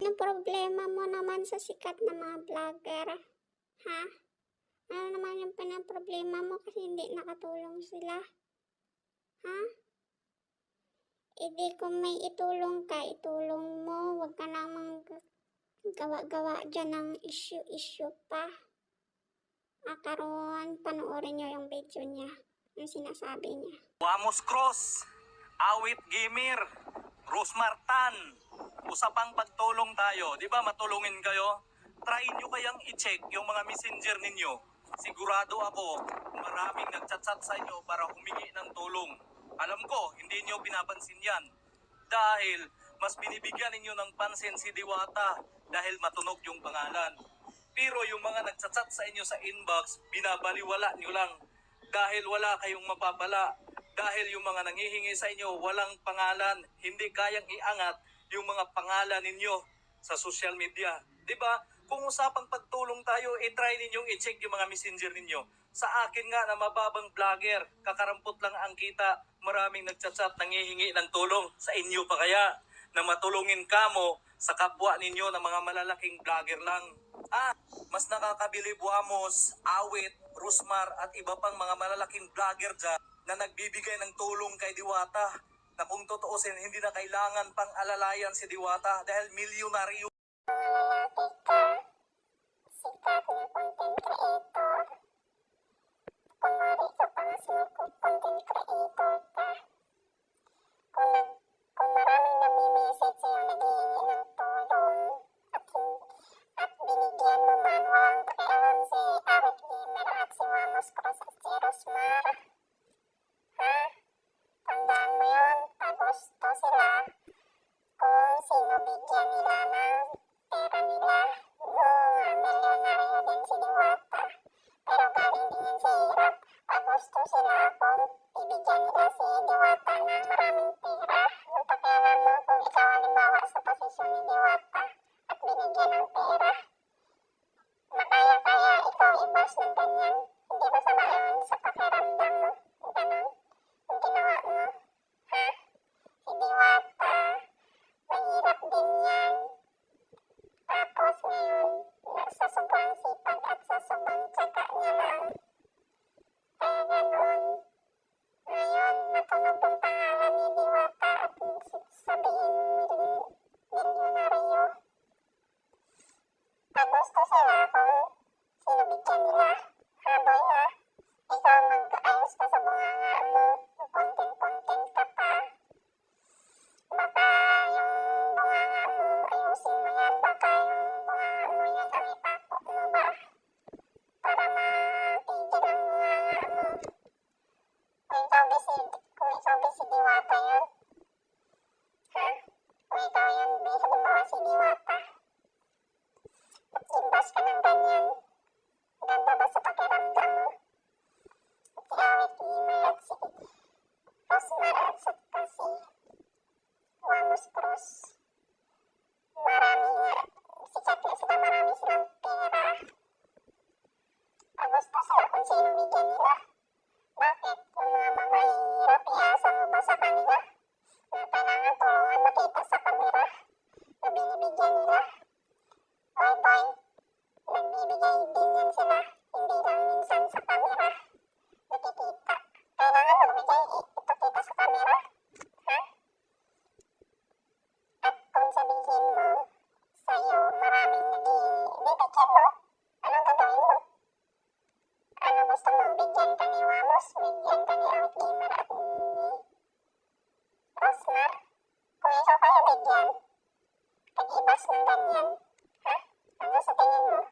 Anong problema mo naman sa sikat na mga vlogger? Ha? Ano naman yung pinaproblema mo kasi hindi nakatulong sila? Ha? Hindi kung may itulong ka, itulong mo. Huwag ka namang gawa-gawa dyan ng issue-issue pa. Karoon, panoorin nyo yung video niya. Yung sinasabi niya. Wamos Cross, Awit Gimir, Rosmar Tan, usapang pagtulong tayo. Di ba matulungin kayo? Try nyo kayang i-check yung mga messenger ninyo. Sigurado ako, maraming nagchat-chat sa inyo para humingi ng tulong. Alam ko, hindi nyo pinapansin yan. Dahil mas binibigyan ninyo ng pansin si Diwata dahil matunog yung pangalan. Pero yung mga nagchat-chat sa inyo sa inbox, binabaliwala nyo lang. Dahil wala kayong mapapala. Dahil yung mga nanghihingi sa inyo, walang pangalan. Hindi kayang iangat yung mga pangalan ninyo sa social media. Diba? Kung usapang pagtulong tayo, try ninyong i-check yung mga messenger ninyo. Sa akin nga na mababang vlogger, kakarampot lang ang kita, maraming nagchat-chat, nanghihingi ng tulong. Sa inyo pa kaya na matulungin kamo sa kapwa ninyo na mga malalaking vlogger lang. Mas nakakabilib Wamos, Awit, Rosmar at iba pang mga malalaking vlogger dyan na nagbibigay ng tulong kay Diwata na kung totoosin hindi na kailangan pang alalayan si Diwata dahil milyonaryo. Lalaki ka, sikat na content creator. Kunwari ka pa nga content creator ka. Kung maraming nami-message sa'yo, naghihingi ng tulong at binigyan mo man, walang pakialam si Awit Gamer at si Wamos Cross at si Rosmar. Ha? Tandaan mo yun, pag gusto sila, kung sino bigyan nila ng pera nila, milyonaryo din si Diwata. Pero galing din yan sa hirap. Pag gusto sila, kung ibigyan nila si Diwata ng maraming pera, yung pakialam mo kung ikaw halimbawa sa posisyon ni Diwata at binigyan ng pera, makaya-kaya ikaw i-boss ng ganyan. Hindi ba sama yun sa pakiramdam mo? Ganun? Yung ginawa mo? Ha? Si Diwata, mahirap din yan. Tapos ngayon, sa sobrang sipag at sa sobrang tsaga niya lang. Kaya ganun. Ngayon, natunog ang pangalan ni Diwata at sabihin milyonaryo. Pag gusto sila kung sino bigyan nila. Ha, boy ha? Ikaw mag-ayos ka sa bunganga mo. Content ka pa. Baka yung bunganga mo, ayusin mo yan. Baka yung bunganga mo yan ang itapo mo ba? Para matigil ang bunganga mo. Kung ikaw si Diwata yun. Ha? Kung ikaw yun, halimbawa si Diwata. At imbas ka ng ganyan. Ganda ba sa pakiramdam mo? At si Awit Gamer at si Rosmar at saka si Wamos Cross. Sikat na sila, marami silang pera. Pag gusto sila kung sino bigyan nila. Bakit? Yung mga mahihirap, iasa mo ba sa kanila? Na kailangan tulungan makita sa kamera na binibigyan nila. Oy boy, nagbibigay din yan sila. Hindi lang minsan sa kamera. Nakikita. Kailangan magbigay ipakita sa kamera. Ha? At kung sabihin mo, sa'yo maraming bibigyan mo, anong gagawin mo? Ano gusto mong bigyan ka ni Wamos? Bigyan ka ni Awit Gamer at ni Rosmar? Kung ikaw kayo bigyan, pag-ibas ng ganyan, ha? Ano sa tingin mo?